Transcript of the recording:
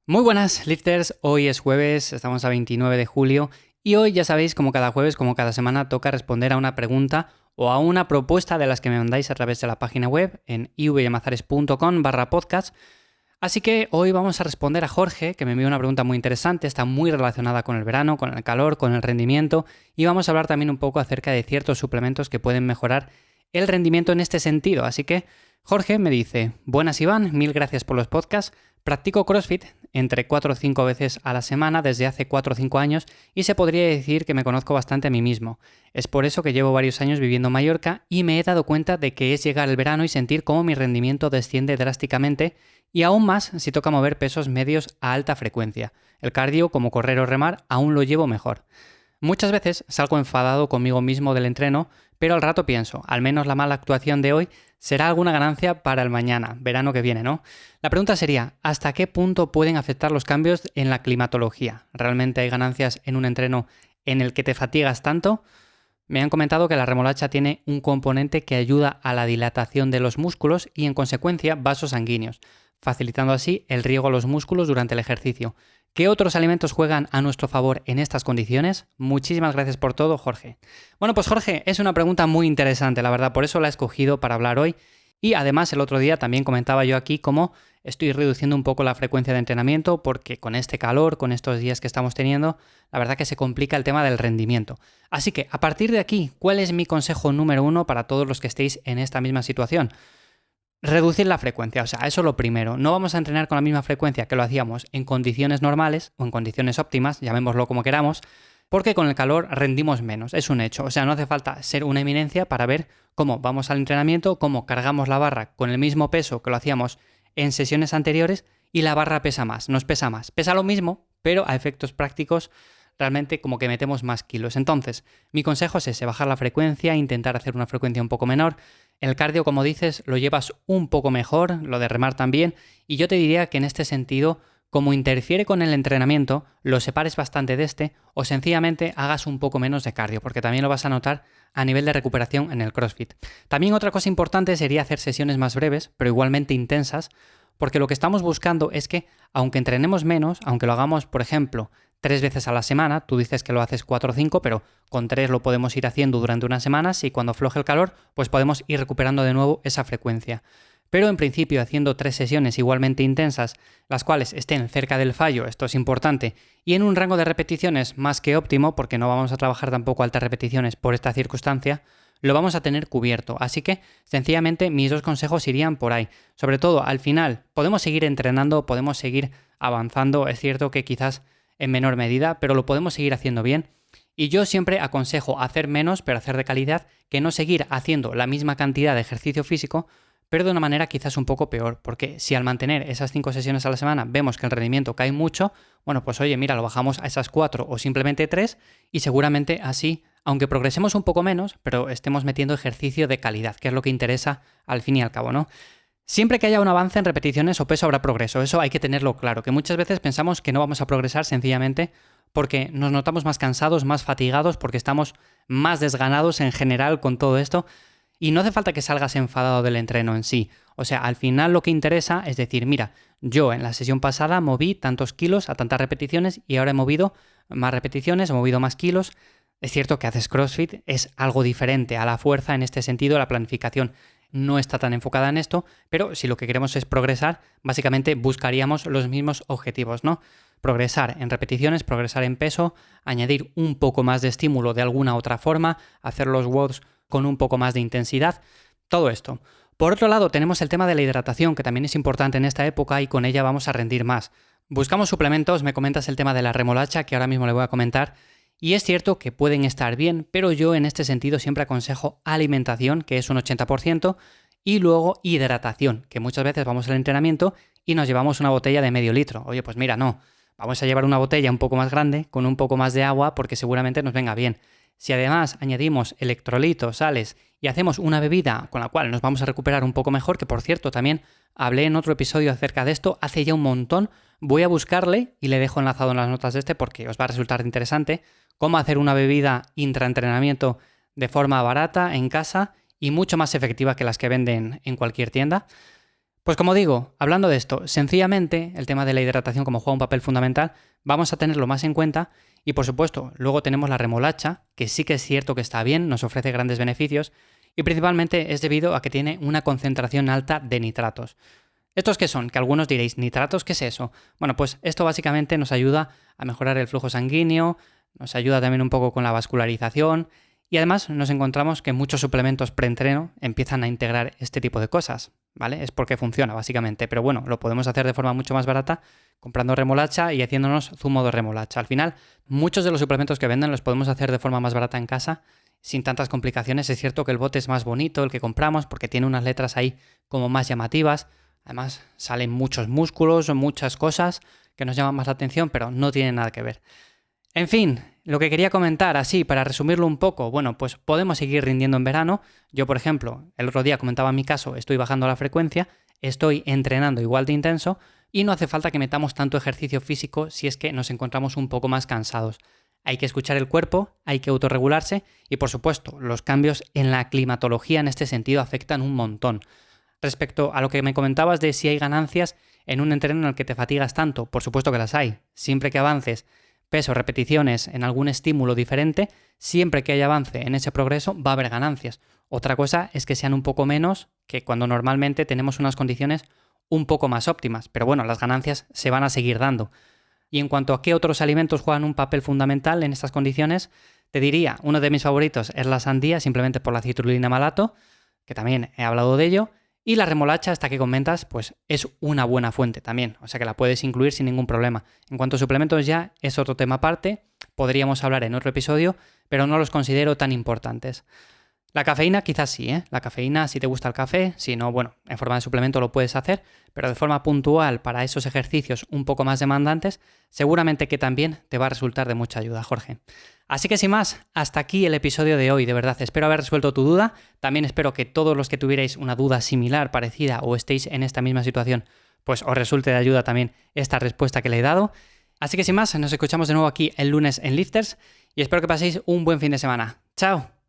Muy buenas, lifters. Hoy es jueves, estamos a 29 de julio y hoy ya sabéis, como cada jueves, como cada semana, toca responder a una pregunta o a una propuesta de las que me mandáis a través de la página web en ivyamazares.com/podcast. Así que hoy vamos a responder a Jorge, que me envió una pregunta muy interesante, está muy relacionada con el verano, con el calor, con el rendimiento, y vamos a hablar también un poco acerca de ciertos suplementos que pueden mejorar el rendimiento en este sentido. Así que Jorge me dice: buenas Iván, mil gracias por los podcasts. Practico CrossFit entre 4 o 5 veces a la semana desde hace 4 o 5 años y se podría decir que me conozco bastante a mí mismo. Es por eso que llevo varios años viviendo en Mallorca y me he dado cuenta de que es llegar el verano y sentir cómo mi rendimiento desciende drásticamente, y aún más si toca mover pesos medios a alta frecuencia. El cardio, como correr o remar, aún lo llevo mejor. Muchas veces salgo enfadado conmigo mismo del entreno, pero al rato pienso, al menos la mala actuación de hoy será alguna ganancia para el mañana, verano que viene, ¿no? La pregunta sería: ¿hasta qué punto pueden afectar los cambios en la climatología? ¿Realmente hay ganancias en un entreno en el que te fatigas tanto? Me han comentado que la remolacha tiene un componente que ayuda a la dilatación de los músculos y, en consecuencia, vasos sanguíneos, facilitando así el riego a los músculos durante el ejercicio. ¿Qué otros alimentos juegan a nuestro favor en estas condiciones? Muchísimas gracias por todo, Jorge. Bueno, pues Jorge, es una pregunta muy interesante, la verdad, por eso la he escogido para hablar hoy. Y además el otro día también comentaba yo aquí cómo estoy reduciendo un poco la frecuencia de entrenamiento porque con este calor, con estos días que estamos teniendo, la verdad que se complica el tema del rendimiento. Así que a partir de aquí, ¿cuál es mi consejo número 1 para todos los que estéis en esta misma situación? Reducir la frecuencia, o sea, eso es lo primero. No vamos a entrenar con la misma frecuencia que lo hacíamos en condiciones normales o en condiciones óptimas, llamémoslo como queramos, porque con el calor rendimos menos, es un hecho. O sea, no hace falta ser una eminencia para ver cómo vamos al entrenamiento, cómo cargamos la barra con el mismo peso que lo hacíamos en sesiones anteriores y la barra pesa más, nos pesa más. Pesa lo mismo, pero a efectos prácticos realmente como que metemos más kilos. Entonces, mi consejo es ese: bajar la frecuencia, intentar hacer una frecuencia un poco menor. El cardio, como dices, lo llevas un poco mejor, lo de remar también, y yo te diría que en este sentido, como interfiere con el entrenamiento, lo separes bastante de este o sencillamente hagas un poco menos de cardio, porque también lo vas a notar a nivel de recuperación en el CrossFit. También otra cosa importante sería hacer sesiones más breves, pero igualmente intensas, porque lo que estamos buscando es que, aunque entrenemos menos, aunque lo hagamos, por ejemplo, 3 veces a la semana, tú dices que lo haces 4 o 5, pero con 3 lo podemos ir haciendo durante unas semanas y cuando afloje el calor, pues podemos ir recuperando de nuevo esa frecuencia. Pero en principio haciendo 3 sesiones igualmente intensas, las cuales estén cerca del fallo, esto es importante, y en un rango de repeticiones más que óptimo, porque no vamos a trabajar tampoco altas repeticiones por esta circunstancia, lo vamos a tener cubierto. Así que, sencillamente, mis 2 consejos irían por ahí. Sobre todo, al final, podemos seguir entrenando, podemos seguir avanzando, es cierto que quizás en menor medida, pero lo podemos seguir haciendo bien. Y yo siempre aconsejo hacer menos, pero hacer de calidad, que no seguir haciendo la misma cantidad de ejercicio físico, pero de una manera quizás un poco peor, porque si al mantener esas 5 sesiones a la semana vemos que el rendimiento cae mucho, bueno, pues oye, mira, lo bajamos a esas 4 o simplemente 3 y seguramente así, aunque progresemos un poco menos, pero estemos metiendo ejercicio de calidad, que es lo que interesa al fin y al cabo, ¿no? Siempre que haya un avance en repeticiones o peso habrá progreso, eso hay que tenerlo claro, que muchas veces pensamos que no vamos a progresar sencillamente porque nos notamos más cansados, más fatigados, porque estamos más desganados en general con todo esto, y no hace falta que salgas enfadado del entreno en sí. O sea, al final lo que interesa es decir: mira, yo en la sesión pasada moví tantos kilos a tantas repeticiones y ahora he movido más repeticiones, he movido más kilos. Es cierto que haces CrossFit, es algo diferente a la fuerza en este sentido, la planificación no está tan enfocada en esto, pero si lo que queremos es progresar, básicamente buscaríamos los mismos objetivos, ¿no? Progresar en repeticiones, progresar en peso, añadir un poco más de estímulo de alguna otra forma, hacer los WODs con un poco más de intensidad, todo esto. Por otro lado, tenemos el tema de la hidratación, que también es importante en esta época y con ella vamos a rendir más. Buscamos suplementos, me comentas el tema de la remolacha, que ahora mismo le voy a comentar, y es cierto que pueden estar bien, pero yo en este sentido siempre aconsejo alimentación, que es un 80%, y luego hidratación, que muchas veces vamos al entrenamiento y nos llevamos una botella de medio litro. Oye, pues mira, no, vamos a llevar una botella un poco más grande, con un poco más de agua, porque seguramente nos venga bien. Si además añadimos electrolitos, sales y hacemos una bebida con la cual nos vamos a recuperar un poco mejor, que por cierto también hablé en otro episodio acerca de esto hace ya un montón, voy a buscarle y le dejo enlazado en las notas de este porque os va a resultar interesante cómo hacer una bebida intraentrenamiento de forma barata en casa y mucho más efectiva que las que venden en cualquier tienda. Pues como digo, hablando de esto, sencillamente el tema de la hidratación como juega un papel fundamental, vamos a tenerlo más en cuenta y por supuesto luego tenemos la remolacha, que sí que es cierto que está bien, nos ofrece grandes beneficios y principalmente es debido a que tiene una concentración alta de nitratos. ¿Estos qué son? Que algunos diréis, ¿nitratos qué es eso? Bueno, pues esto básicamente nos ayuda a mejorar el flujo sanguíneo, nos ayuda también un poco con la vascularización y además nos encontramos que muchos suplementos preentreno empiezan a integrar este tipo de cosas, ¿vale? Es porque funciona básicamente, pero bueno, lo podemos hacer de forma mucho más barata comprando remolacha y haciéndonos zumo de remolacha. Al final, muchos de los suplementos que venden los podemos hacer de forma más barata en casa sin tantas complicaciones. Es cierto que el bote es más bonito, el que compramos, porque tiene unas letras ahí como más llamativas. Además, salen muchos músculos, muchas cosas que nos llaman más la atención, pero no tienen nada que ver. En fin, lo que quería comentar así, para resumirlo un poco, bueno, pues podemos seguir rindiendo en verano. Yo, por ejemplo, el otro día comentaba en mi caso, estoy bajando la frecuencia, estoy entrenando igual de intenso y no hace falta que metamos tanto ejercicio físico si es que nos encontramos un poco más cansados. Hay que escuchar el cuerpo, hay que autorregularse y, por supuesto, los cambios en la climatología en este sentido afectan un montón. Respecto a lo que me comentabas de si hay ganancias en un entreno en el que te fatigas tanto, por supuesto que las hay. Siempre que avances peso, repeticiones en algún estímulo diferente, siempre que haya avance en ese progreso va a haber ganancias. Otra cosa es que sean un poco menos que cuando normalmente tenemos unas condiciones un poco más óptimas, pero bueno, las ganancias se van a seguir dando. Y en cuanto a qué otros alimentos juegan un papel fundamental en estas condiciones, te diría, uno de mis favoritos es la sandía, simplemente por la citrulina malato, que también he hablado de ello, y la remolacha, esta que comentas, pues es una buena fuente también, o sea que la puedes incluir sin ningún problema. En cuanto a suplementos ya es otro tema aparte, podríamos hablar en otro episodio, pero no los considero tan importantes. La cafeína quizás sí, ¿eh? La cafeína si te gusta el café, si no, bueno, en forma de suplemento lo puedes hacer, pero de forma puntual para esos ejercicios un poco más demandantes, seguramente que también te va a resultar de mucha ayuda, Jorge. Así que sin más, hasta aquí el episodio de hoy, de verdad, espero haber resuelto tu duda, también espero que todos los que tuvierais una duda similar, parecida o estéis en esta misma situación, pues os resulte de ayuda también esta respuesta que le he dado. Así que sin más, nos escuchamos de nuevo aquí el lunes en Lifters y espero que paséis un buen fin de semana. ¡Chao!